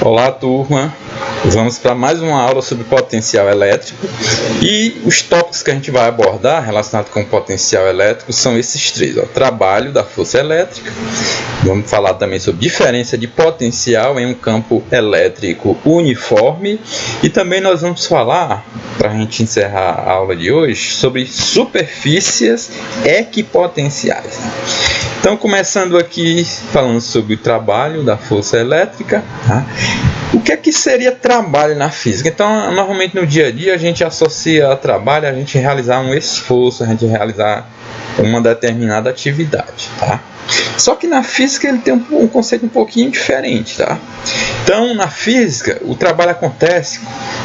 Olá, turma! Vamos para mais uma aula sobre potencial elétrico e os tópicos que a gente vai abordar relacionados com potencial elétrico são esses três: trabalho da força elétrica, vamos falar também sobre diferença de potencial em um campo elétrico uniforme e também nós vamos falar, para a gente encerrar a aula de hoje, sobre superfícies equipotenciais. Então, começando aqui falando sobre o trabalho da força elétrica, tá? O que é que seria trabalho na física? Então, normalmente no dia a dia a gente associa a trabalho a gente realizar um esforço, a gente realizar uma determinada atividade, tá? Só que na física ele tem um conceito um pouquinho diferente, tá? Então, na física, o trabalho acontece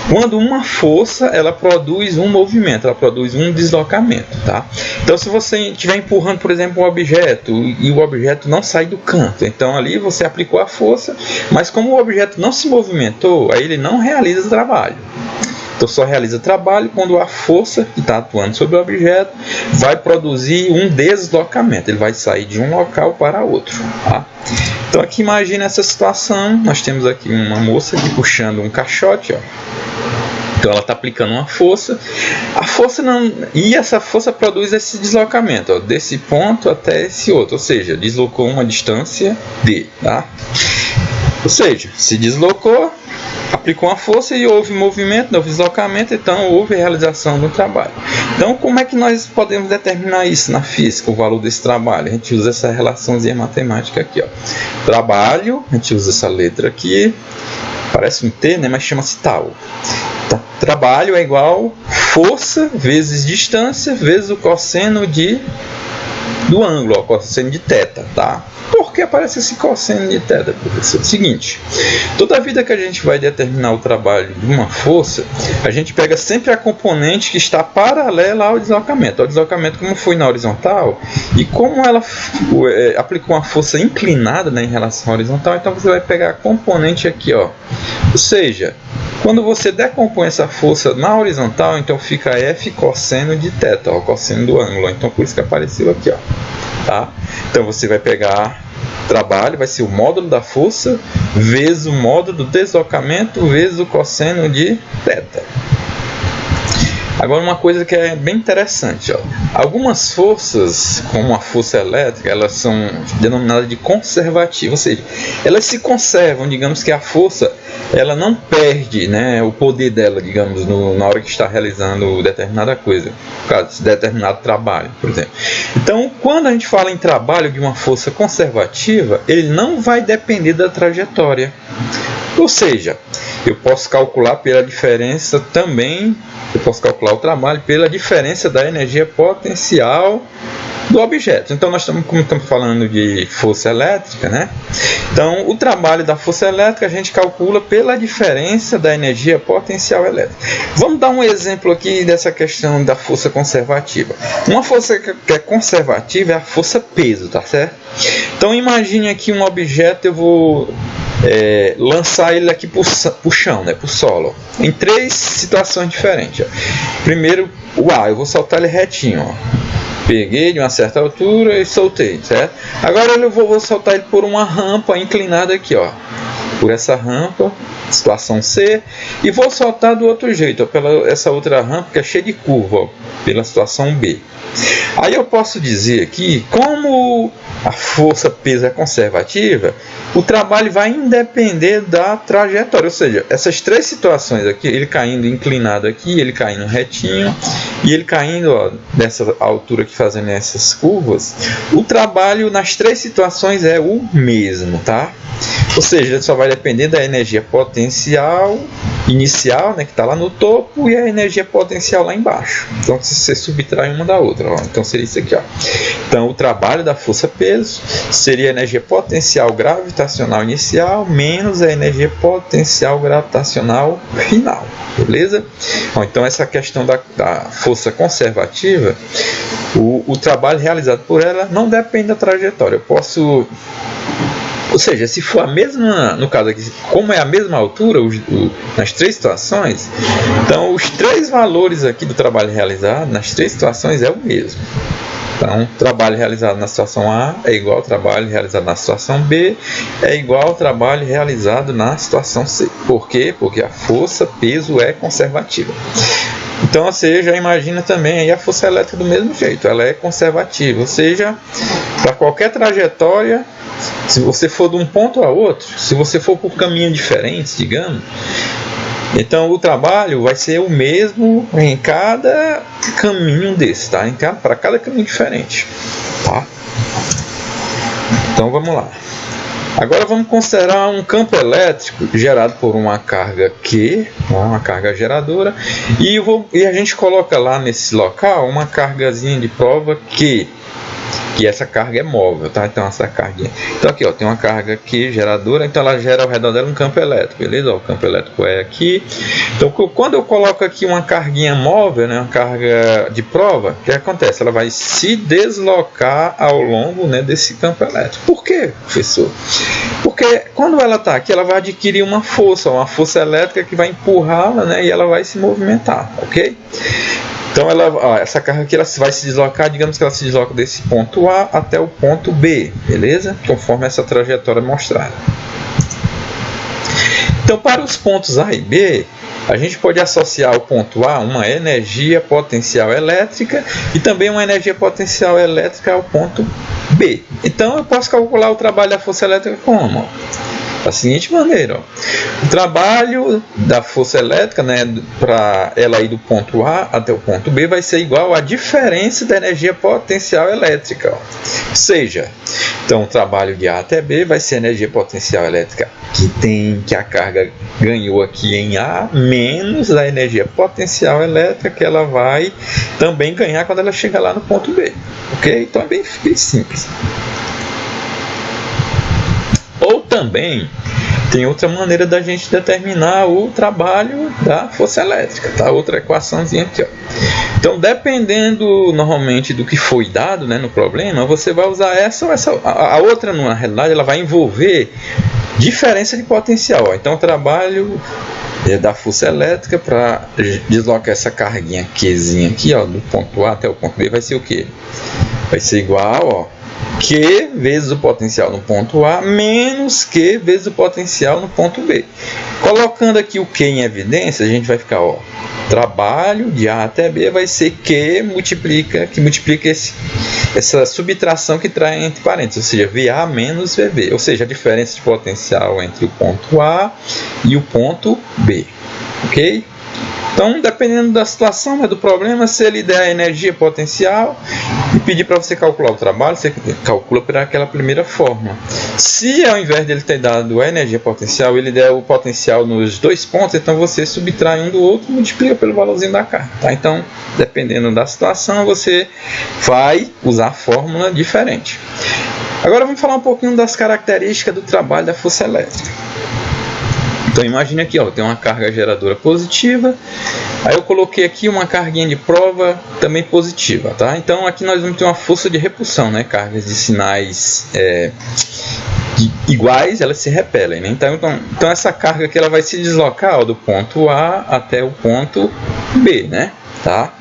quando uma força ela produz um movimento, ela produz um deslocamento, tá? Então, se você estiver empurrando, por exemplo, um objeto e o objeto não sai do canto, então ali você aplicou a força, mas como o objeto não se movimentou, aí ele não realiza o trabalho. Então, só realiza trabalho quando a força que está atuando sobre o objeto vai produzir um deslocamento. Ele vai sair de um local para outro. Tá? Então, aqui imagina essa situação. Nós temos aqui uma moça aqui puxando um caixote. Ó. Então, ela está aplicando uma força. A força não... E essa força produz esse deslocamento. Ó, desse ponto até esse outro. Ou seja, deslocou uma distância D. Tá? Ou seja, se deslocou, aplicou uma força e houve movimento, houve deslocamento, então houve realização do trabalho. Então, como é que nós podemos determinar isso na física, o valor desse trabalho? A gente usa essa relaçãozinha matemática aqui. Ó. Trabalho, a gente usa essa letra aqui, parece um T, né, mas chama-se tal. Tá. Trabalho é igual força vezes distância vezes o cosseno do ângulo, o cosseno de θ, tá? Por que aparece esse cosseno de θ, professor? Seguinte, toda vida que a gente vai determinar o trabalho de uma força, a gente pega sempre a componente que está paralela ao deslocamento. O deslocamento, como foi na horizontal, e como ela aplicou uma força inclinada, né, em relação à horizontal, então você vai pegar a componente aqui, ó. Ou seja, quando você decompõe essa força na horizontal, então fica F cosseno de θ, ó, o cosseno do ângulo. Então, por isso que apareceu aqui, ó. Tá? Então, você vai pegar trabalho, vai ser o módulo da força vezes o módulo do deslocamento vezes o cosseno de θ. Agora, uma coisa que é bem interessante, ó. Algumas forças, como a força elétrica, elas são denominadas de conservativas, ou seja, elas se conservam, digamos que a força ela não perde, né, o poder dela, digamos, na hora que está realizando determinada coisa, no caso de determinado trabalho, por exemplo. Então, quando a gente fala em trabalho de uma força conservativa, ele não vai depender da trajetória. Ou seja, eu posso calcular pela diferença também, eu posso calcular o trabalho pela diferença da energia potencial do objeto. Então, nós estamos falando de força elétrica, né? Então, o trabalho da força elétrica a gente calcula pela diferença da energia potencial elétrica. Vamos dar um exemplo aqui dessa questão da força conservativa. Uma força que é conservativa é a força peso, tá certo? Então, imagine aqui um objeto, eu vou lançar ele aqui para o chão, né, para o solo, em três situações diferentes. Ó. Primeiro, o ar, eu vou soltar ele retinho, ó. Peguei de uma certa altura e soltei, certo? Agora eu vou soltar ele por uma rampa inclinada aqui, ó. Por essa rampa, situação C, e vou soltar do outro jeito, ó, pela essa outra rampa que é cheia de curva, ó, pela situação B. Aí eu posso dizer aqui, como a força peso é conservativa, o trabalho vai independer da trajetória, ou seja, essas três situações aqui, ele caindo inclinado aqui, ele caindo retinho e ele caindo, ó, dessa altura aqui fazendo essas curvas, o trabalho nas três situações é o mesmo, tá? Ou seja, ele só vai depender da energia potencial inicial, né, que está lá no topo, e a energia potencial lá embaixo. Então, se você subtrai uma da outra, ó. Então seria isso aqui, ó. Então, o trabalho da força peso seria a energia potencial gravitacional inicial menos a energia potencial gravitacional final, beleza? Bom, então, essa questão da força conservativa, o trabalho realizado por ela não depende da trajetória. Eu posso... Ou seja, se for a mesma, no caso aqui, como é a mesma altura nas três situações, então os três valores aqui do trabalho realizado nas três situações é o mesmo. Então, trabalho realizado na situação A é igual ao trabalho realizado na situação B, é igual ao trabalho realizado na situação C. Por quê? Porque a força, peso é conservativa. Então você já imagina também aí a força elétrica do mesmo jeito, ela é conservativa, ou seja, para qualquer trajetória, se você for de um ponto a outro, se você for por caminhos diferentes, digamos, então o trabalho vai ser o mesmo em cada caminho desse, tá? Para cada caminho diferente, tá? Então vamos lá. Agora vamos considerar um campo elétrico gerado por uma carga Q, uma carga geradora, e a gente coloca lá nesse local uma cargazinha de prova que essa carga é móvel, tá? Então essa carga, então aqui ó, tem uma carga aqui geradora, então ela gera ao redor dela um campo elétrico, beleza? Ó, o campo elétrico é aqui. Então quando eu coloco aqui uma carguinha móvel, né, uma carga de prova, o que acontece? Ela vai se deslocar ao longo, né, desse campo elétrico. Por quê, professor? Porque quando ela está aqui, ela vai adquirir uma força elétrica que vai empurrá-la, né, e ela vai se movimentar, ok? Então essa carga aqui ela vai se deslocar, digamos que ela se desloca desse ponto A até o ponto B, beleza? Conforme essa trajetória mostrada. Então para os pontos A e B, a gente pode associar ao ponto A uma energia potencial elétrica e também uma energia potencial elétrica ao ponto B. Então eu posso calcular o trabalho da força elétrica como? Da seguinte maneira, ó. O trabalho da força elétrica, né, para ela ir do ponto A até o ponto B vai ser igual à diferença da energia potencial elétrica. Ó. Ou seja, então o trabalho de A até B vai ser a energia potencial elétrica que a carga ganhou aqui em A, menos a energia potencial elétrica que ela vai também ganhar quando ela chegar lá no ponto B. Ok? Então é bem simples. Ou também tem outra maneira da gente determinar o trabalho da força elétrica, tá? Outra equaçãozinha aqui, ó. Então, dependendo normalmente do que foi dado, né, no problema, você vai usar essa ou essa. A outra, na realidade, ela vai envolver diferença de potencial. Ó. Então, o trabalho da força elétrica para deslocar essa carguinha Qzinha aqui, ó, do ponto A até o ponto B, vai ser o quê? Vai ser igual, ó, Q vezes o potencial no ponto A menos Q vezes o potencial no ponto B. Colocando aqui o Q em evidência, a gente vai ficar, ó, trabalho de A até B vai ser Q que multiplica essa subtração que traz entre parênteses, ou seja, VA menos VB, ou seja, a diferença de potencial entre o ponto A e o ponto B, ok? Então, dependendo da situação, né, do problema, se ele der a energia potencial e pedir para você calcular o trabalho, você calcula por aquela primeira forma. Se ao invés dele ter dado a energia potencial, ele der o potencial nos dois pontos, então você subtrai um do outro e multiplica pelo valorzinho da carga. Tá? Então, dependendo da situação, você vai usar a fórmula diferente. Agora vamos falar um pouquinho das características do trabalho da força elétrica. Então imagine aqui, ó, tem uma carga geradora positiva, aí eu coloquei aqui uma carguinha de prova também positiva, tá? Então aqui nós vamos ter uma força de repulsão, né? Cargas de sinais iguais, elas se repelem, né? Então essa carga aqui ela vai se deslocar, ó, do ponto A até o ponto B, né? Tá?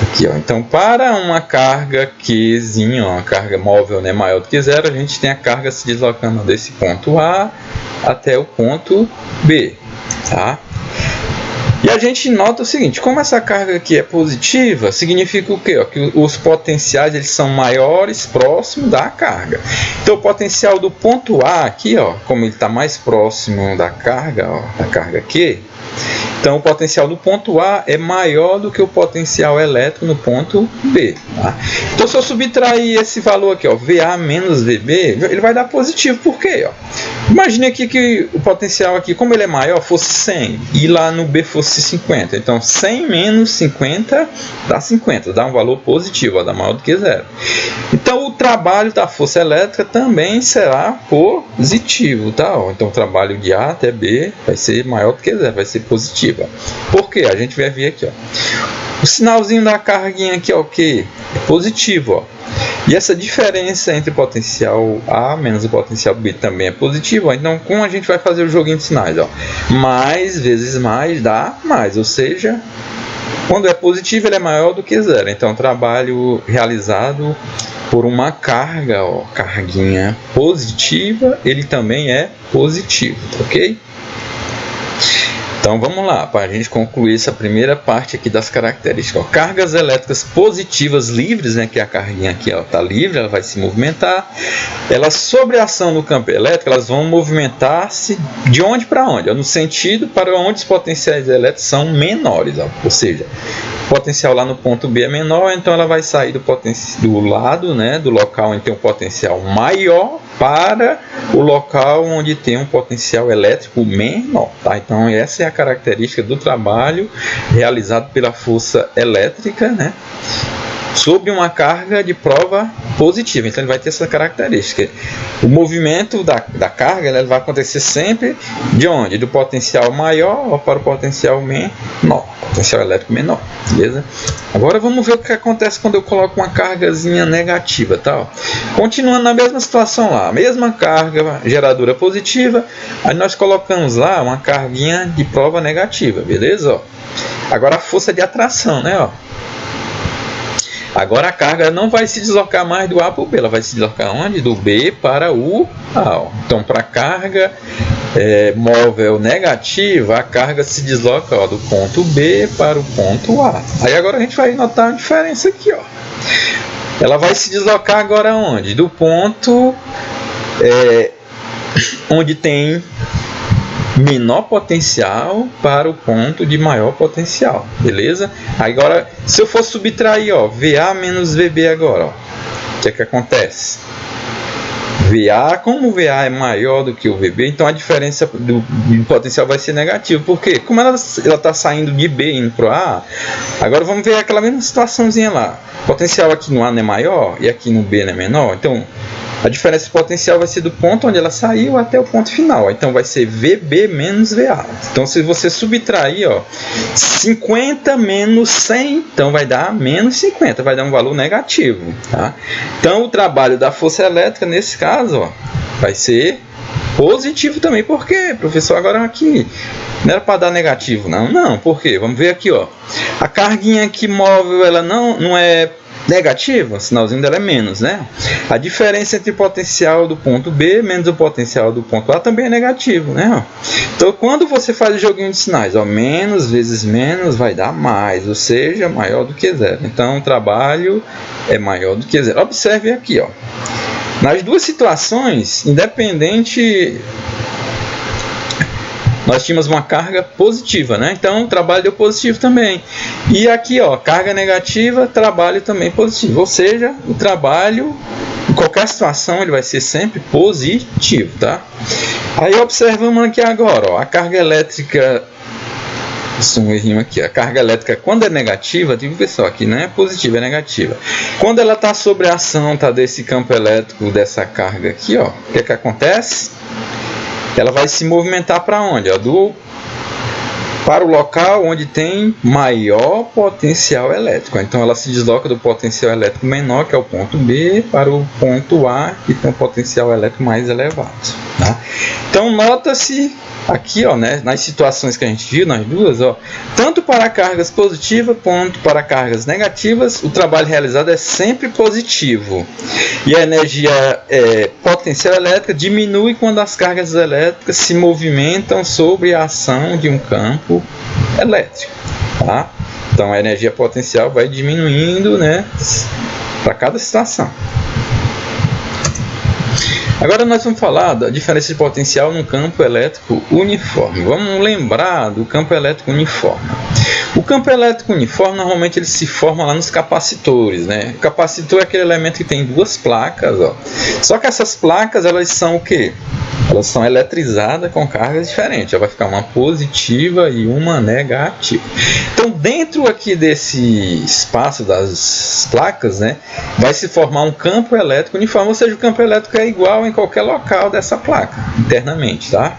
Aqui, ó. Então, para uma carga Qzinho, uma carga móvel, né, maior do que zero, a gente tem a carga se deslocando desse ponto A até o ponto B, tá? E a gente nota o seguinte, como essa carga aqui é positiva, significa o quê? Ó, que os potenciais eles são maiores próximo da carga. Então, o potencial do ponto A aqui, ó, como ele está mais próximo da carga, ó, da carga Q, então o potencial do ponto A é maior do que o potencial elétrico no ponto B. Tá? Então se eu subtrair esse valor aqui, ó, VA menos VB, ele vai dar positivo. Por quê? Ó? Imagine aqui que o potencial aqui, como ele é maior, fosse 100 e lá no B fosse 50. Então 100 menos 50 dá 50, dá um valor positivo, ó, dá maior do que zero. Então o trabalho da força elétrica também será positivo. Tá? Ó, então o trabalho de A até B vai ser maior do que zero, vai ser positivo. Por quê? A gente vai ver aqui, ó. O sinalzinho da carguinha aqui, ó, que é positivo, ó. E essa diferença entre o potencial A menos o potencial B também é positivo, ó. Então, como a gente vai fazer o joguinho de sinais, ó? Mais vezes mais dá mais, ou seja, Quando é positivo, ele é maior do que zero. Então, trabalho realizado por uma carga, ó, carguinha positiva, ele também é positivo, ok? Então vamos lá, para a gente concluir essa primeira parte aqui das características. Ó, cargas elétricas positivas livres, né, que é a carguinha aqui está livre, ela vai se movimentar. Elas, sobre a ação no campo elétrico, elas vão movimentar-se de onde para onde? Ó, no sentido para onde os potenciais elétricos são menores. Ó, ou seja, o potencial lá no ponto B é menor, então ela vai sair do lado, né, do local onde tem um potencial maior para o local onde tem um potencial elétrico menor. Tá? Então essa é a característica do trabalho realizado pela força elétrica, né, sobre uma carga de prova positiva. Então ele vai ter essa característica. O movimento da carga, ele vai acontecer sempre de onde? Do potencial maior para o potencial menor, potencial elétrico menor, beleza? Agora vamos ver o que acontece quando eu coloco uma cargazinha negativa, tá? Continuando na mesma situação lá, a mesma carga geradora positiva, aí nós colocamos lá uma carguinha de prova negativa, beleza? Ó. Agora a força de atração, né? Ó. Agora a carga não vai se deslocar mais do A para o B, ela vai se deslocar onde? Do B para o A. Então, para a carga móvel negativa, a carga se desloca, ó, do ponto B para o ponto A. Aí agora a gente vai notar uma diferença aqui. Ó. Ela vai se deslocar agora onde? Do ponto onde tem menor potencial para o ponto de maior potencial, beleza? Agora, se eu for subtrair, ó, VA menos VB agora, ó, o que é que acontece? VA, como o VA é maior do que o VB, então a diferença do potencial vai ser negativa. Por quê? Como ela está saindo de B indo para o A, agora vamos ver aquela mesma situaçãozinha lá. O potencial aqui no A não é maior e aqui no B não é menor, então a diferença de potencial vai ser do ponto onde ela saiu até o ponto final. Então vai ser VB menos VA. Então se você subtrair, ó, 50 menos 100, então vai dar menos 50, vai dar um valor negativo. Tá? Então o trabalho da força elétrica nesse caso, ó, vai ser positivo também. Por quê, professor? Agora aqui não era para dar negativo, não. Não, por quê? Vamos ver aqui, ó. A carguinha aqui móvel, ela não é negativa, o sinalzinho dela é menos, né? A diferença entre o potencial do ponto B menos o potencial do ponto A também é negativo, né? Então, quando você faz o joguinho de sinais, ó, menos vezes menos vai dar mais, ou seja, maior do que zero. Então, o trabalho é maior do que zero. Observe aqui, ó. Nas duas situações, independente, nós tínhamos uma carga positiva, né? Então o trabalho deu positivo também. E aqui, ó, carga negativa, trabalho também positivo. Ou seja, o trabalho, em qualquer situação, ele vai ser sempre positivo, tá? Aí observamos aqui agora, ó, a carga elétrica. Isso um errinho aqui. A carga elétrica, quando é negativa, tipo, pessoal, aqui não é positiva, é negativa. Quando ela está sobre a ação, tá, desse campo elétrico, dessa carga aqui, ó, o que é que acontece? Ela vai se movimentar para onde? Ó, para o local onde tem maior potencial elétrico. Então ela se desloca do potencial elétrico menor, que é o ponto B, para o ponto A, que tem um potencial elétrico mais elevado. Tá? Então nota-se aqui, ó, né, nas situações que a gente viu, nas duas, ó, tanto para cargas positivas quanto para cargas negativas, o trabalho realizado é sempre positivo. E a energia potencial elétrica diminui quando as cargas elétricas se movimentam sobre a ação de um campo elétrico. Tá? Então a energia potencial vai diminuindo, né, para cada situação. Agora nós vamos falar da diferença de potencial no campo elétrico uniforme. Vamos lembrar do campo elétrico uniforme. O campo elétrico uniforme normalmente ele se forma lá nos capacitores, né? O capacitor é aquele elemento que tem duas placas, ó. Só que essas placas elas são o quê? Elas são eletrizadas com cargas diferentes. Já vai ficar uma positiva e uma negativa. Então dentro aqui desse espaço das placas, né, vai se formar um campo elétrico uniforme, ou seja, o campo elétrico é igual em qualquer local dessa placa, internamente, tá?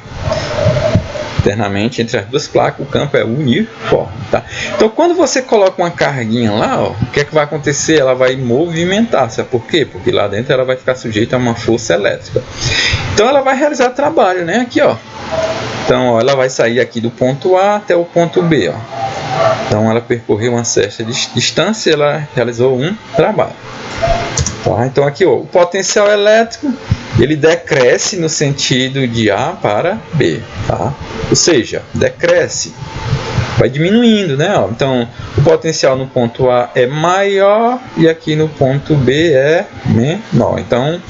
Internamente, entre as duas placas, o campo é uniforme, tá? Então, quando você coloca uma carguinha lá, ó, o que é que vai acontecer? Ela vai movimentar, sabe por quê? Porque lá dentro ela vai ficar sujeita a uma força elétrica. Então, ela vai realizar trabalho, né? Aqui, ó. Então, ó, ela vai sair aqui do ponto A até o ponto B, ó. Então, ela percorreu uma certa distância, ela realizou um trabalho. Tá? Então, aqui, ó, o potencial elétrico, ele decresce no sentido de A para B, tá? Ou seja, decresce, vai diminuindo, né? Ó. Então, o potencial no ponto A é maior e aqui no ponto B é menor. Então,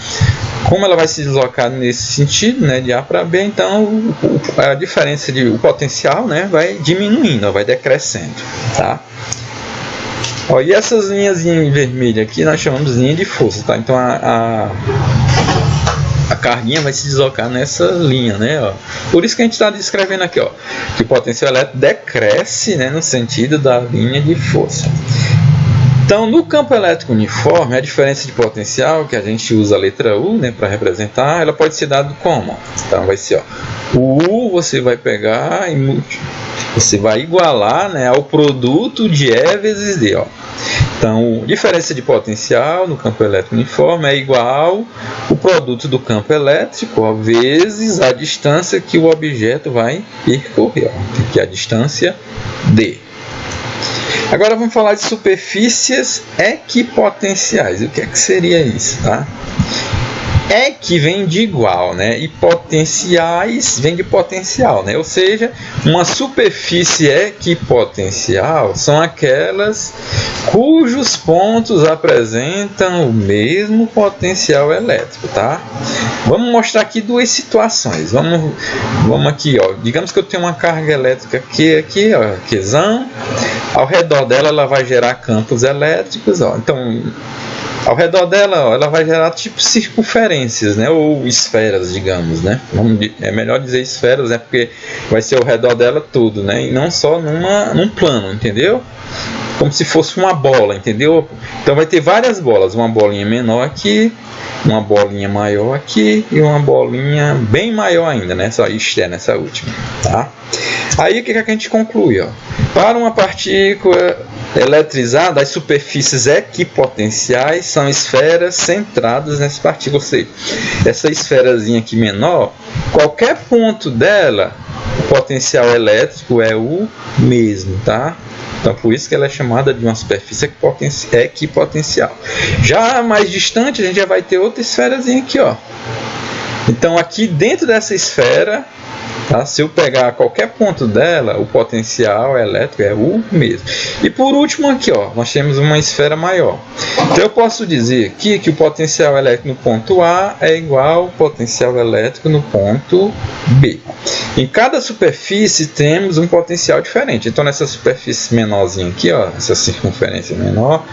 como ela vai se deslocar nesse sentido, né, de A para B, então a diferença o potencial, né, vai diminuindo, ó, vai decrescendo, tá? Ó, e essas linhas em vermelho aqui nós chamamos de linha de força, tá? Então a carguinha vai se deslocar nessa linha, né? Ó. Por isso que a gente está descrevendo aqui, ó, que o potencial elétrico decresce, né, no sentido da linha de força. Então, no campo elétrico uniforme, a diferença de potencial, que a gente usa a letra U, né, para representar, ela pode ser dada como? Então, vai ser, ó, o U você vai pegar e você vai igualar, né, ao produto de E vezes D. Ó. Então, diferença de potencial no campo elétrico uniforme é igual ao produto do campo elétrico, ó, vezes a distância que o objeto vai percorrer, ó, que é a distância D. Agora vamos falar de superfícies equipotenciais. O que é que seria isso, tá? Que vem de igual, né? E potenciais vem de potencial, né? Ou seja, uma superfície equipotencial são aquelas cujos pontos apresentam o mesmo potencial elétrico, tá? Vamos mostrar aqui duas situações. Vamos aqui, ó. Digamos que eu tenho uma carga elétrica aqui, ó, aquizão. Ao redor dela, ela vai gerar campos elétricos, ó. Então, ao redor dela, ó, ela vai gerar tipo circunferências, né? Ou esferas, digamos, né? É melhor dizer esferas, né? Porque vai ser ao redor dela tudo, né? E não só num plano, entendeu? Como se fosse uma bola, entendeu? Então vai ter várias bolas, uma bolinha menor aqui, uma bolinha maior aqui e uma bolinha bem maior ainda, né? Só externa, essa última, tá? Aí o que a gente conclui, ó? Para uma partícula eletrizada, as superfícies equipotenciais são esferas centradas nessa partícula, ou seja, essa esferazinha aqui menor, qualquer ponto dela, o potencial elétrico é o mesmo, tá? Então, por isso que ela é chamada de uma superfície equipotencial. Já mais distante, a gente já vai ter outra esferazinha aqui, ó. Então, aqui dentro dessa esfera, tá? Se eu pegar qualquer ponto dela, o potencial elétrico é o mesmo. E por último aqui, ó, nós temos uma esfera maior. Então eu posso dizer aqui que o potencial elétrico no ponto A é igual ao potencial elétrico no ponto B. Em cada superfície temos um potencial diferente. Então nessa superfície menorzinha aqui, ó, essa circunferência menor,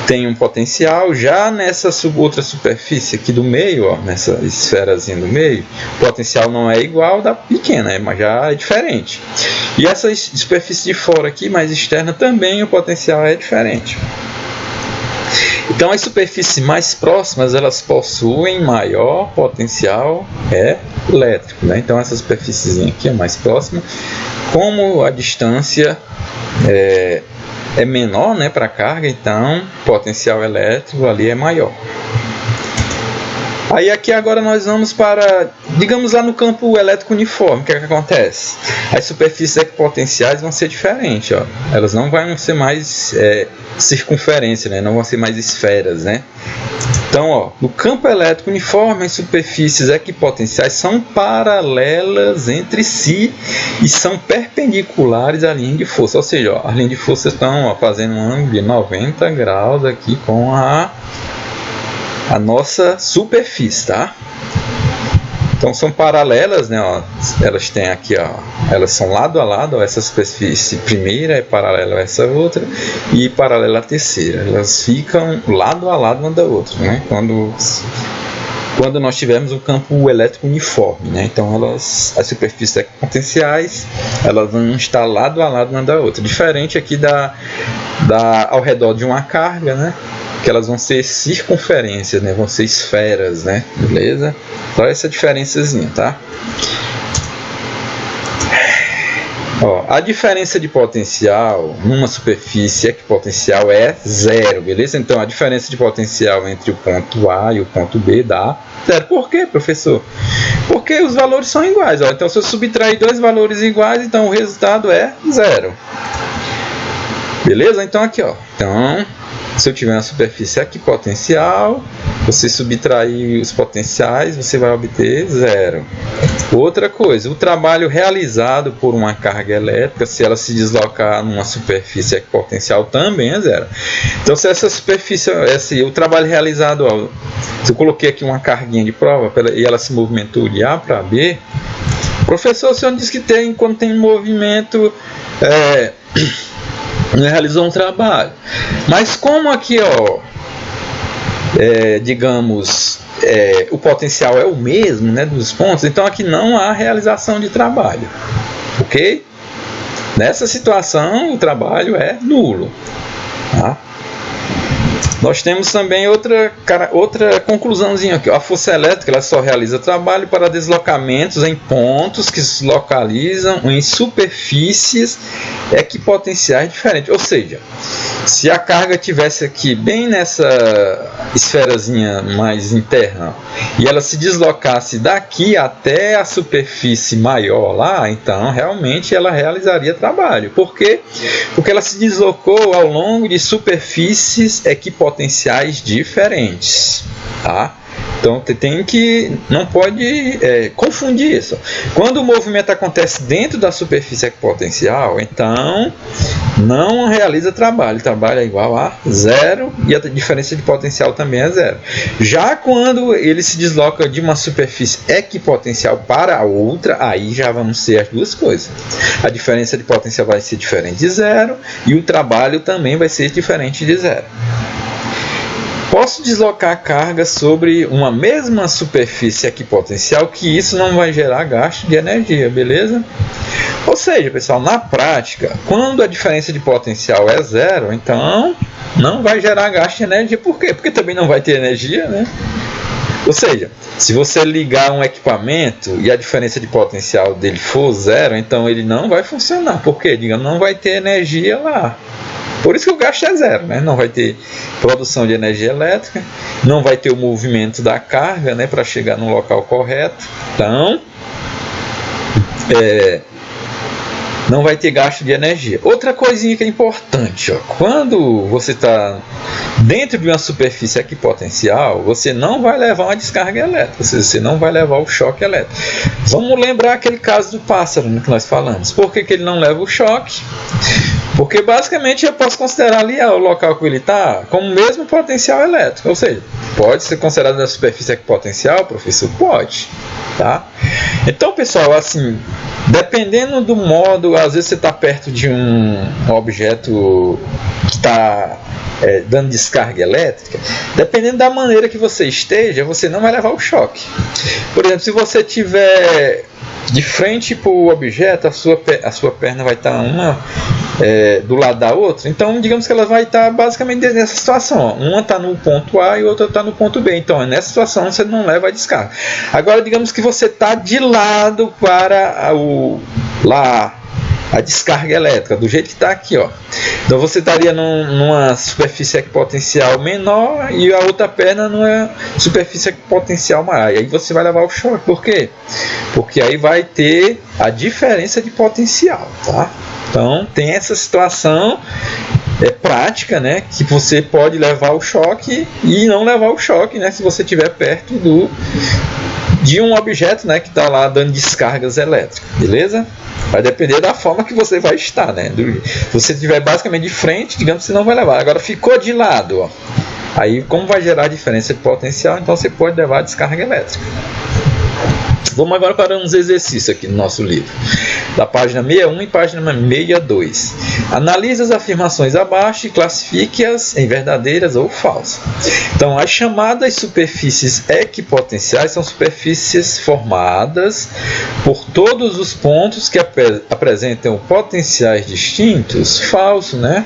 tem um potencial. Já nessa outra superfície aqui do meio, ó, nessa esferazinha do meio, o potencial não é igual da pequena, mas já é diferente. E essa superfície de fora aqui, mais externa, também o potencial é diferente. Então as superfícies mais próximas, elas possuem maior potencial elétrico, né? Então essa superfície aqui é mais próxima, como a distância é menor, né, para a carga, então o potencial elétrico ali é maior. Aí aqui agora nós vamos para, digamos lá no campo elétrico uniforme, o que é que acontece? As superfícies equipotenciais vão ser diferentes, ó. Elas não vão ser mais circunferência, né? Não vão ser mais esferas, né? Então, ó, no campo elétrico uniforme, as superfícies equipotenciais são paralelas entre si e são perpendiculares à linha de força. Ou seja, ó, as linhas de força estão, ó, fazendo um ângulo de 90 graus aqui com a nossa superfície, tá? Então são paralelas, né? Ó, elas têm aqui, ó, elas são lado a lado, ó, essa superfície primeira é paralela a essa outra e paralela à terceira. Elas ficam lado a lado uma da outra, né? Quando nós tivermos um campo elétrico uniforme, né? Então as superfícies equipotenciais, elas vão estar lado a lado uma da outra. Diferente aqui ao redor de uma carga, né? Que elas vão ser circunferências, né? Vão ser esferas, né? Beleza? Só essa diferençazinha, tá? Ó, a diferença de potencial numa superfície equipotencial é zero, beleza? Então a diferença de potencial entre o ponto A e o ponto B dá zero. Por quê, professor? Porque os valores são iguais. Ó. Então se eu subtrair dois valores iguais, então o resultado é zero. Beleza? Então aqui, ó. Então, se eu tiver uma superfície equipotencial, você subtrair os potenciais, você vai obter zero. Outra coisa, o trabalho realizado por uma carga elétrica, se ela se deslocar numa superfície equipotencial, também é zero. Então, se essa superfície, o trabalho realizado, ó, se eu coloquei aqui uma carguinha de prova e ela se movimentou de A para B, professor, o senhor disse que quando tem movimento, realizou um trabalho. Mas como aqui, ó, digamos, o potencial é o mesmo, né, dos pontos, então aqui não há realização de trabalho, ok? Nessa situação o trabalho é nulo, tá? Nós temos também outra conclusãozinha aqui. A força elétrica ela só realiza trabalho para deslocamentos em pontos que se localizam em superfícies equipotenciais diferentes. Ou seja, se a carga tivesse aqui bem nessa esferazinha mais interna e ela se deslocasse daqui até a superfície maior lá, então realmente ela realizaria trabalho. Por quê? Porque ela se deslocou ao longo de superfícies equipotenciais diferentes, tá? Então não pode confundir isso. Quando o movimento acontece dentro da superfície equipotencial, então não realiza trabalho. O trabalho é igual a zero e a diferença de potencial também é zero. Já quando ele se desloca de uma superfície equipotencial para a outra, aí já vão ser as duas coisas. A diferença de potencial vai ser diferente de zero e o trabalho também vai ser diferente de zero. Posso deslocar carga sobre uma mesma superfície equipotencial que isso não vai gerar gasto de energia, beleza? Ou seja, pessoal, na prática, quando a diferença de potencial é zero, então não vai gerar gasto de energia. Por quê? Porque também não vai ter energia, né? Ou seja, se você ligar um equipamento e a diferença de potencial dele for zero, então ele não vai funcionar. Por quê? Digamos, não vai ter energia lá. Por isso que o gasto é zero, né? Não vai ter produção de energia elétrica, não vai ter o movimento da carga, né, para chegar no local correto. Então, não vai ter gasto de energia. Outra coisinha que é importante, ó, quando você está dentro de uma superfície equipotencial, você não vai levar uma descarga elétrica, você não vai levar o choque elétrico. Vamos lembrar aquele caso do pássaro, né, que nós falamos. Por que ele não leva o choque? Porque basicamente eu posso considerar ali o local que ele está como o mesmo potencial elétrico. Ou seja, pode ser considerado na superfície equipotencial, professor? Pode. Tá? Então, pessoal, assim, dependendo do modo, às vezes você está perto de um objeto que está dando descarga elétrica, dependendo da maneira que você esteja, você não vai levar o choque. Por exemplo, se você tiver de frente para o objeto, a sua perna vai estar uma do lado da outra, então digamos que ela vai estar basicamente nessa situação, ó. Uma está no ponto A e outra está no ponto B, então nessa situação você não leva a descarga. Agora digamos que você está de lado para a descarga elétrica, do jeito que está aqui, ó. Então você estaria numa superfície equipotencial menor e a outra perna numa superfície equipotencial maior. E aí você vai levar o choque. Por quê? Porque aí vai ter a diferença de potencial, tá? Então tem essa situação prática, né, que você pode levar o choque e não levar o choque, né, se você estiver perto de um objeto, né, que está lá dando descargas elétricas, beleza? Vai depender da forma que você vai estar, né? Se você estiver basicamente de frente, digamos que você não vai levar. Agora ficou de lado, ó. Aí como vai gerar diferença de potencial, então você pode levar a descarga elétrica. Vamos agora para uns exercícios aqui no nosso livro, da página 61 e página 62. Analise as afirmações abaixo e classifique-as em verdadeiras ou falsas. Então, as chamadas superfícies equipotenciais são superfícies formadas por todos os pontos que apresentam potenciais distintos. Falso, né?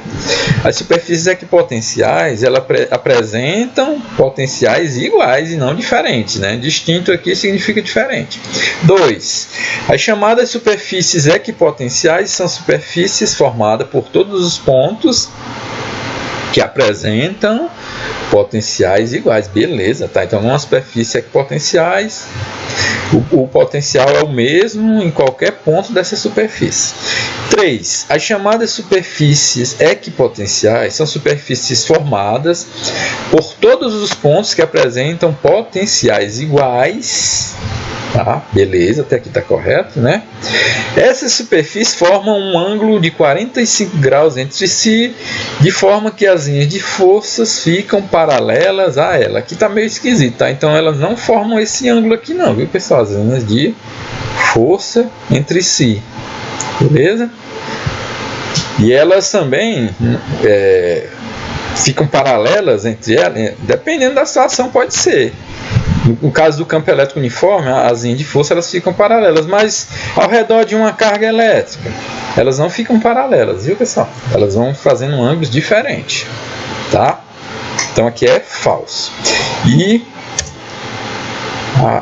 As superfícies equipotenciais, elas apresentam potenciais iguais e não diferentes, né? Distinto aqui significa diferente. elétrica. 2. As chamadas superfícies equipotenciais são superfícies formadas por todos os pontos que apresentam potenciais iguais. Beleza, tá? Então, numa superfície equipotenciais, o potencial é o mesmo em qualquer ponto dessa superfície. 3. As chamadas superfícies equipotenciais são superfícies formadas por todos os pontos que apresentam potenciais iguais. Tá, beleza, até aqui está correto, né? Essas superfícies formam um ângulo de 45 graus entre si, de forma que as linhas de forças ficam paralelas a ela. Aqui está meio esquisito, tá? Então elas não formam esse ângulo aqui não, viu, pessoal? As linhas de força entre si, beleza? E elas também ficam paralelas entre elas, dependendo da situação pode ser. No caso do campo elétrico uniforme, as linhas de força elas ficam paralelas, mas ao redor de uma carga elétrica, elas não ficam paralelas, viu, pessoal? Elas vão fazendo ângulos diferentes, tá? Então aqui é falso. E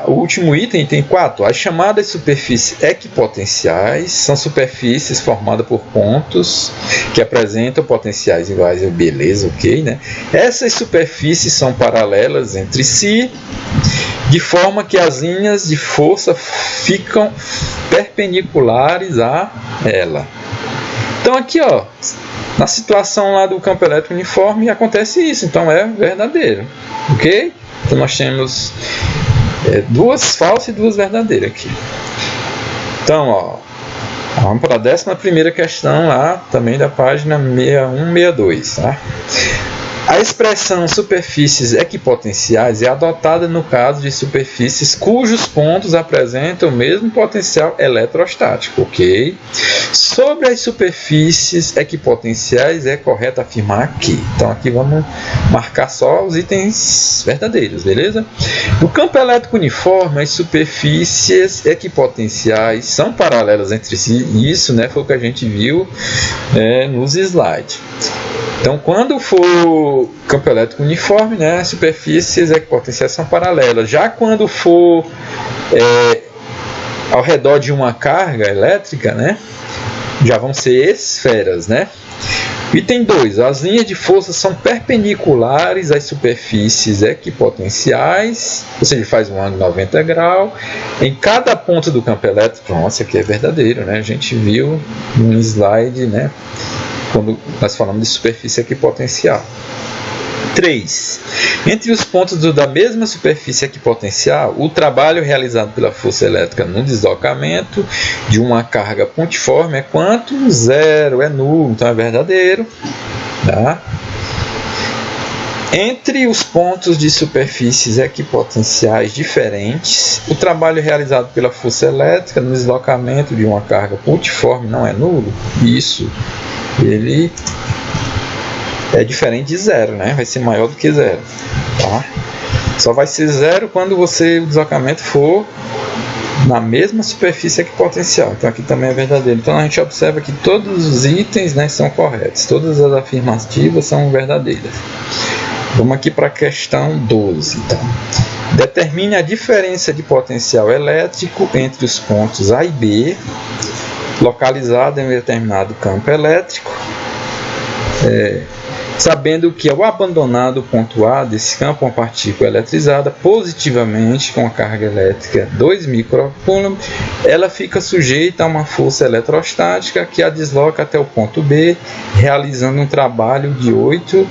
o último item 4. As chamadas superfícies equipotenciais são superfícies formadas por pontos que apresentam potenciais iguais. Beleza, ok, né? Essas superfícies são paralelas entre si, de forma que as linhas de força ficam perpendiculares a ela. Então aqui, ó, na situação lá do campo elétrico uniforme acontece isso, então é verdadeiro, ok? Então nós temos duas falsas e duas verdadeiras aqui. Então, ó, vamos para a 11ª questão lá, também da página 6162, tá? A expressão superfícies equipotenciais é adotada no caso de superfícies cujos pontos apresentam o mesmo potencial eletrostático, ok? Sobre as superfícies equipotenciais é correto afirmar que. Então aqui vamos marcar só os itens verdadeiros, beleza? No campo elétrico uniforme, as superfícies equipotenciais são paralelas entre si. Isso, né, foi o que a gente viu nos slides. Então, quando for campo elétrico uniforme, né, as superfícies equipotenciais são paralelas. Já quando for ao redor de uma carga elétrica, né, já vão ser esferas, né? Item 2. As linhas de força são perpendiculares às superfícies equipotenciais, ou seja, faz um ângulo de 90 graus em cada ponto do campo elétrico. Nossa, aqui é verdadeiro, né? A gente viu num slide, né, quando nós falamos de superfície equipotencial. 3. Entre os pontos da mesma superfície equipotencial, o trabalho realizado pela força elétrica no deslocamento de uma carga pontiforme é quanto? 0, é nulo, então é verdadeiro. Tá? Entre os pontos de superfícies equipotenciais diferentes, o trabalho realizado pela força elétrica no deslocamento de uma carga pontiforme não é nulo? Isso. Ele é diferente de 0, né? Vai ser maior do que 0, tá? Só vai ser 0 quando o deslocamento for na mesma superfície equipotencial. Então aqui também é verdadeiro. Então a gente observa que todos os itens, né, são corretos. Todas as afirmativas são verdadeiras. Vamos aqui para a questão 12. Então. Determine a diferença de potencial elétrico entre os pontos A e B, localizado em um determinado campo elétrico, sabendo que ao abandonar o ponto A desse campo uma partícula eletrizada positivamente com a carga elétrica 2 microcoulomb, ela fica sujeita a uma força eletrostática que a desloca até o ponto B, realizando um trabalho de 8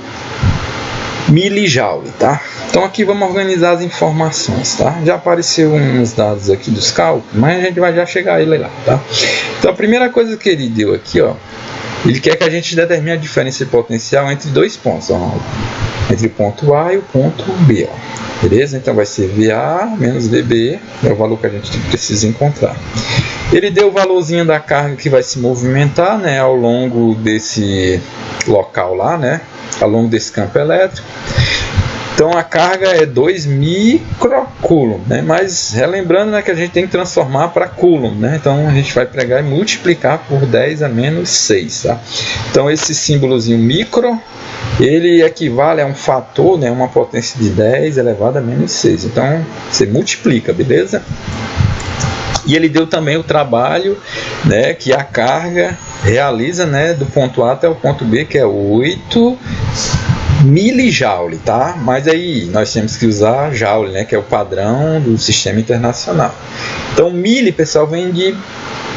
milijoule, tá? Então aqui vamos organizar as informações, tá? Já apareceu uns dados aqui dos cálculos, mas a gente vai já chegar a ele lá, tá? Então a primeira coisa que ele deu aqui, ó, ele quer que a gente determine a diferença de potencial entre dois pontos, ó, entre o ponto A e o ponto B, ó. Beleza? Então vai ser VA menos VB, é o valor que a gente precisa encontrar. Ele deu o valorzinho da carga que vai se movimentar, né, ao longo desse local lá, né, ao longo desse campo elétrico. Então a carga é 2 microcoulomb, né? Mas relembrando, né, que a gente tem que transformar para coulomb, né? Então a gente vai pegar e multiplicar por 10 a menos 6, tá? Então esse símbolozinho micro, ele equivale a um fator, né, uma potência de 10 elevado a menos 6. Então você multiplica, beleza? E ele deu também o trabalho, né, que a carga realiza, né, do ponto A até o ponto B, que é 8 milijoule, tá? Mas aí nós temos que usar joule, né, que é o padrão do sistema internacional. Então, mili, pessoal, vem de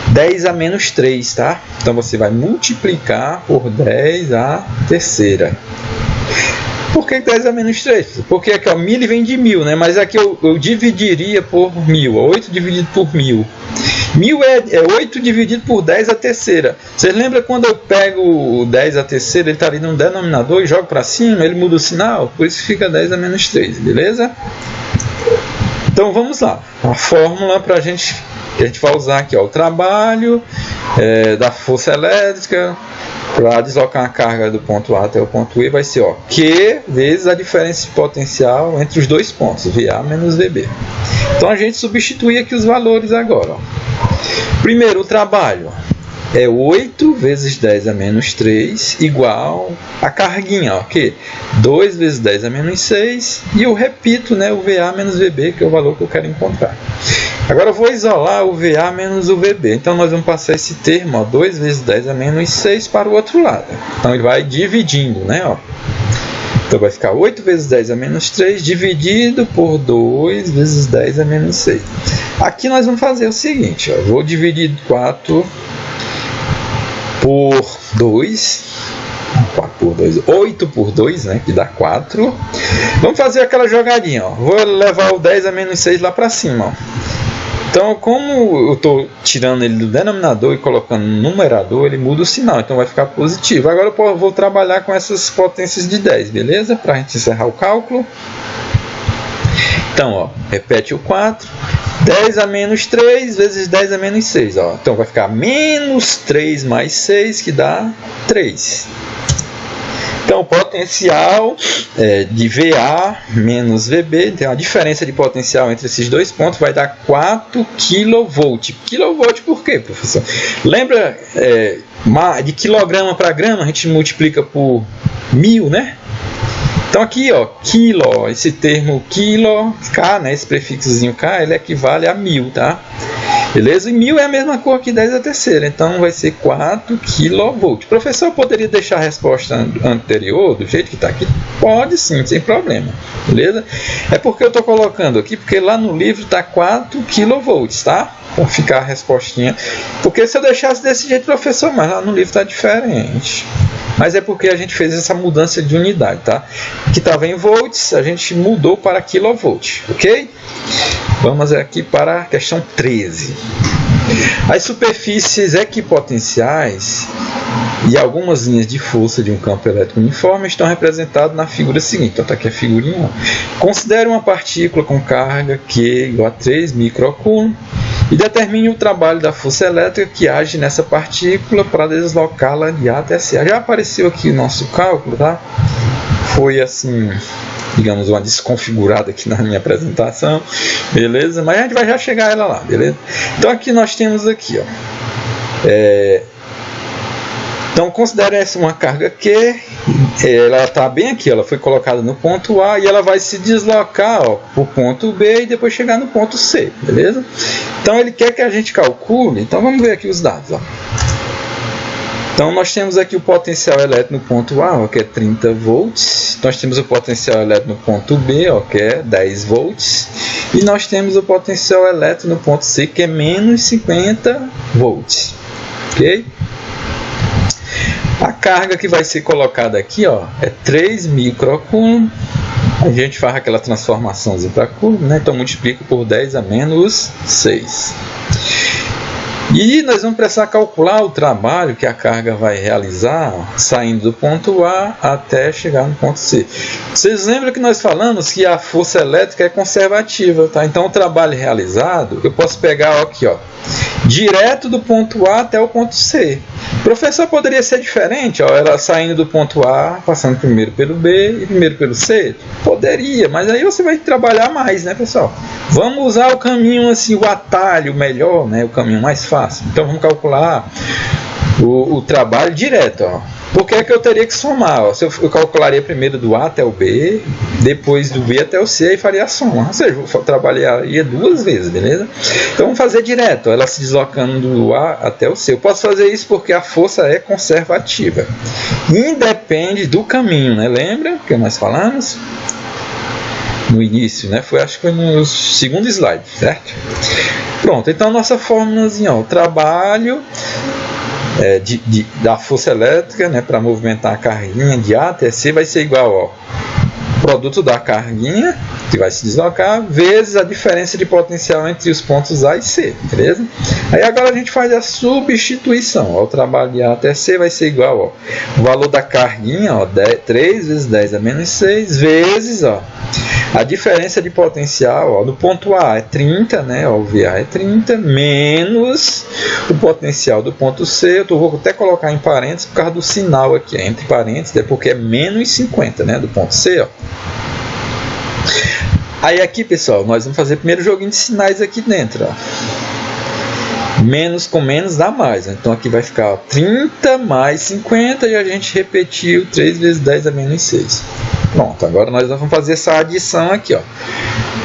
10 a menos 3, tá? Então, você vai multiplicar por 10 a terceira. Por que 10 a menos 3? Porque aqui, ó, mili vem de 1000, né? Mas aqui eu dividiria por 1000. 8 dividido por 1000. 1000 é 8 dividido por 10 a terceira. Vocês lembram quando eu pego o 10 a terceira, ele está ali no denominador e jogo para cima, ele muda o sinal? Por isso fica 10 a menos 3, beleza? Então vamos lá. A fórmula para a gente vai usar aqui, ó, o trabalho da força elétrica para deslocar a carga do ponto A até o ponto E vai ser, ó, Q vezes a diferença de potencial entre os dois pontos, VA menos VB. Então a gente substitui aqui os valores agora. Ó. Primeiro, o trabalho é 8 vezes 10 a menos 3 igual a carguinha, ó, que 2 vezes 10 a menos 6, e eu repito, né, o VA menos VB, que é o valor que eu quero encontrar. Agora eu vou isolar o VA menos o VB. Então nós vamos passar esse termo, ó, 2 vezes 10 a menos 6 para o outro lado. Então ele vai dividindo, né? Ó. Então vai ficar 8 vezes 10 a menos 3 dividido por 2 vezes 10 a menos 6. Aqui nós vamos fazer o seguinte, ó, eu vou dividir 4 por 2. 4 por 2, 8 por 2, né, que dá 4. Vamos fazer aquela jogadinha, ó. Vou levar o 10 a menos 6 lá para cima, ó. Então, como eu estou tirando ele do denominador e colocando no numerador, ele muda o sinal, então vai ficar positivo. Agora eu vou trabalhar com essas potências de 10, beleza? Para a gente encerrar o cálculo. Então, ó, repete o 4. 10 a menos 3 vezes 10 a menos 6. Ó. Então vai ficar menos 3 mais 6, que dá 3. Então, o potencial de VA menos VB, tem uma diferença de potencial entre esses dois pontos, vai dar 4 kV. Kilovolt por quê, professor? Lembra de quilograma para grama, a gente multiplica por 1000, né? Então aqui, ó, quilo, esse termo quilo, K, né, esse prefixozinho K, ele equivale a 1000, tá? Beleza? E 1000 é a mesma cor que 10 a terceira, então vai ser 4 kV. Professor, poderia deixar a resposta anterior do jeito que está aqui? Pode sim, sem problema, beleza? É porque eu estou colocando aqui, porque lá no livro está 4 kV, tá? Para ficar a respostinha. Porque se eu deixasse desse jeito, professor, mas lá no livro está diferente. Mas é porque a gente fez essa mudança de unidade, tá? Que estava em volts, a gente mudou para kilovolt, ok? Vamos aqui para a questão 13. As superfícies equipotenciais e algumas linhas de força de um campo elétrico uniforme estão representadas na figura seguinte. Então, está aqui a figurinha. Considere uma partícula com carga Q igual a 3 microcoulomb e determine o trabalho da força elétrica que age nessa partícula para deslocá-la de A até C. Já apareceu aqui o nosso cálculo, tá? Foi assim, digamos, uma desconfigurada aqui na minha apresentação, beleza? Mas a gente vai já chegar a ela lá, beleza? Então aqui nós temos aqui, ó, então considere essa uma carga Q, ela está bem aqui, ela foi colocada no ponto A e ela vai se deslocar para o ponto B e depois chegar no ponto C, beleza? Então ele quer que a gente calcule, então vamos ver aqui os dados, ó. Então nós temos aqui o potencial elétrico no ponto A, ó, que é 30 volts. Nós temos o potencial elétrico no ponto B, ó, que é 10 volts. E nós temos o potencial elétrico no ponto C, que é menos 50 volts. Ok? A carga que vai ser colocada aqui, ó, é 3 microcoulomb. A gente faz aquela transformaçãozinha para coulomb, né? Então multiplica por 10 a menos 6. E nós vamos precisar calcular o trabalho que a carga vai realizar saindo do ponto A até chegar no ponto C. Vocês lembram que nós falamos que a força elétrica é conservativa, tá? Então o trabalho realizado, eu posso pegar aqui, ó, direto do ponto A até o ponto C. Professor, poderia ser diferente, ó, ela saindo do ponto A, passando primeiro pelo B e primeiro pelo C? Poderia, mas aí você vai trabalhar mais, né, pessoal? Vamos usar o caminho assim, o atalho melhor, né, o caminho mais fácil. Então vamos calcular o trabalho direto, ó. Por que é que eu teria que somar? Ó? Se eu calcularia primeiro do A até o B, depois do B até o C, e faria a soma. Ou seja, eu trabalharia duas vezes, beleza? Então vamos fazer direto, ó, ela se deslocando do A até o C. Eu posso fazer isso porque a força é conservativa. Independe do caminho, né? Lembra que nós falamos no início, né? Acho que foi no segundo slide, certo? Pronto, então nossa fórmulazinha, ó, o trabalho da força elétrica, né, para movimentar a carguinha de A até C vai ser igual ao produto da carguinha, que vai se deslocar, vezes a diferença de potencial entre os pontos A e C, beleza? Aí agora a gente faz a substituição, ó, o trabalho de A até C vai ser igual ao o valor da carguinha, ó, 3 vezes 10 a menos 6, vezes, ó, a diferença de potencial, ó, no ponto A é 30, né, ó, o VA é 30, menos o potencial do ponto C, eu vou até colocar em parênteses por causa do sinal aqui, entre parênteses, é porque é menos 50, né, do ponto C, ó. Aí aqui, pessoal, nós vamos fazer primeiro joguinho de sinais aqui dentro, ó. Menos com menos dá mais, então aqui vai ficar, ó, 30 mais 50 e a gente repetiu 3 vezes 10 a menos 6. Pronto, agora nós vamos fazer essa adição aqui, ó.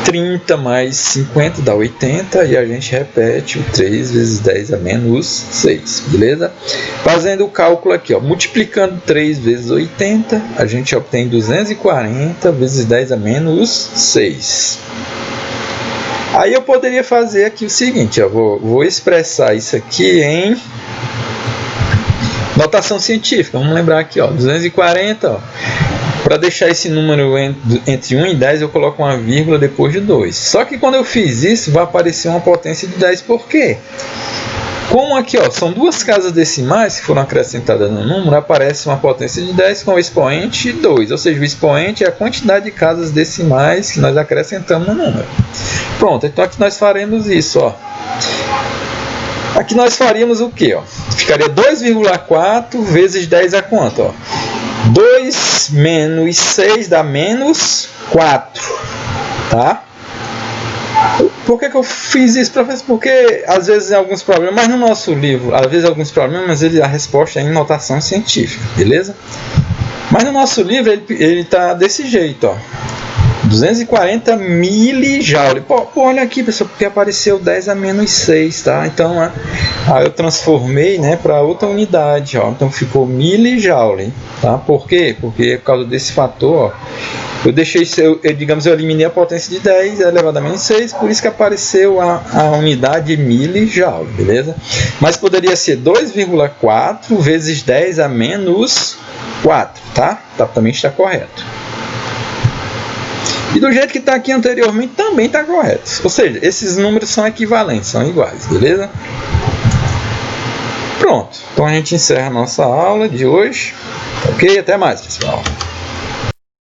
30 mais 50 dá 80 e a gente repete o 3 vezes 10 a menos 6, beleza? Fazendo o cálculo aqui, ó, multiplicando 3 vezes 80, a gente obtém 240 vezes 10 a menos 6. Aí eu poderia fazer aqui o seguinte, ó, vou expressar isso aqui em notação científica. Vamos lembrar aqui, ó, 240, ó. Para deixar esse número entre 1 e 10, eu coloco uma vírgula depois de 2. Só que quando eu fiz isso, vai aparecer uma potência de 10. Por quê? Como aqui, ó, são duas casas decimais que foram acrescentadas no número, aparece uma potência de 10 com o expoente 2. Ou seja, o expoente é a quantidade de casas decimais que nós acrescentamos no número. Pronto, então aqui nós faremos isso, ó. Aqui nós faríamos o quê? Ó? Ficaria 2,4 vezes 10 a quanto? Ó? 2 menos 6 dá menos 4. Tá? Por que eu fiz isso, professor? Porque às vezes em alguns problemas, mas no nosso livro, às vezes alguns problemas, a resposta é em notação científica, beleza? Mas no nosso livro ele está desse jeito, ó. 240 milijoule. Pô, olha aqui, pessoal, porque apareceu 10 a menos 6, tá? Então, aí eu transformei, né, para outra unidade, ó. Então ficou milijoule, tá? Por quê? Porque por causa desse fator, ó, eu deixei, digamos, eu eliminei a potência de 10 elevado a menos 6, por isso que apareceu a unidade milijoule, beleza? Mas poderia ser 2,4 vezes 10 a menos 4, tá? Também está correto. E do jeito que está aqui anteriormente também está correto. Ou seja, esses números são equivalentes, são iguais, beleza? Pronto. Então a gente encerra a nossa aula de hoje. Ok? Até mais, pessoal.